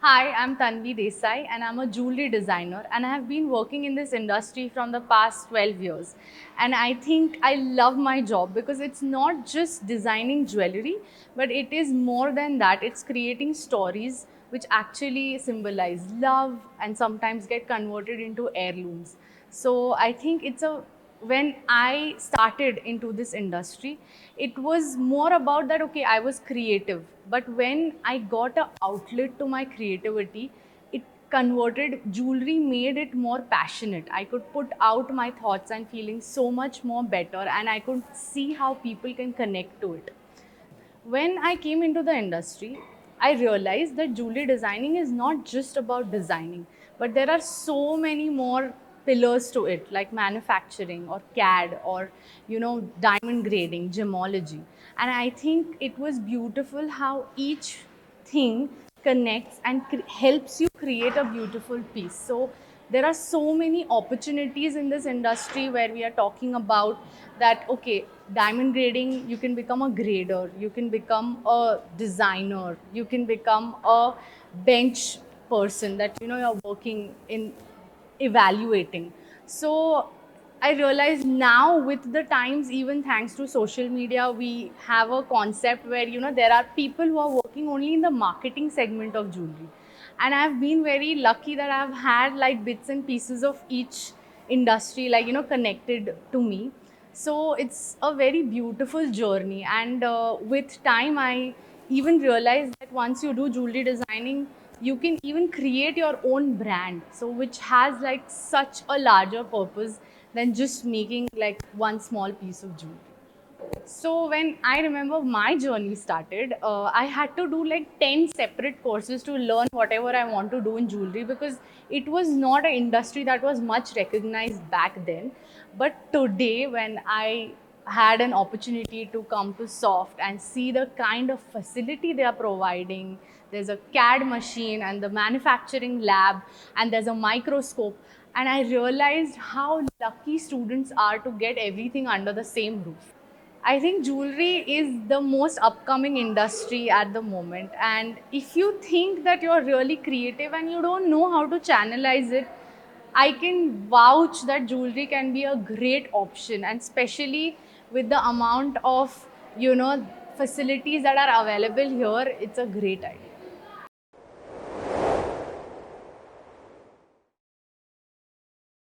Hi, I'm Tanvi Desai and I'm a jewelry designer and I have been working in this industry from the past 12 years. And I think I love my job because it's not just designing jewelry, but it is more than that. It's creating stories which actually symbolize love and sometimes get converted into heirlooms. So I think when I started into this industry, it was more about that, okay, I was creative. But when I got an outlet to my creativity, it converted jewelry, made it more passionate. I could put out my thoughts and feelings so much more better, and I could see how people can connect to it. When I came into the industry, I realized that jewelry designing is not just about designing, but there are so many more pillars to it, like manufacturing or CAD or diamond grading, gemology. And I think it was beautiful how each thing connects and helps you create a beautiful piece. So there are so many opportunities in this industry where we are talking about that, okay, diamond grading, you can become a grader, you can become a designer, you can become a bench person that you're working in evaluating. So I realize now with the times, even thanks to social media, we have a concept where there are people who are working only in the marketing segment of jewelry. And I've been very lucky that I've had like bits and pieces of each industry, like connected to me. So it's a very beautiful journey. And with time, I even realized that once you do jewelry designing, you can even create your own brand, so which has like such a larger purpose than just making like one small piece of jewelry. So when I remember my journey started, I had to do like 10 separate courses to learn whatever I want to do in jewelry, because it was not an industry that was much recognized back then. But today, when I had an opportunity to come to Soft and see the kind of facility they are providing, there's a CAD machine and the manufacturing lab, and there's a microscope. And I realized how lucky students are to get everything under the same roof. I think jewelry is the most upcoming industry at the moment. And if you think that you're really creative and you don't know how to channelize it, I can vouch that jewelry can be a great option. And especially with the amount of, facilities that are available here, it's a great idea.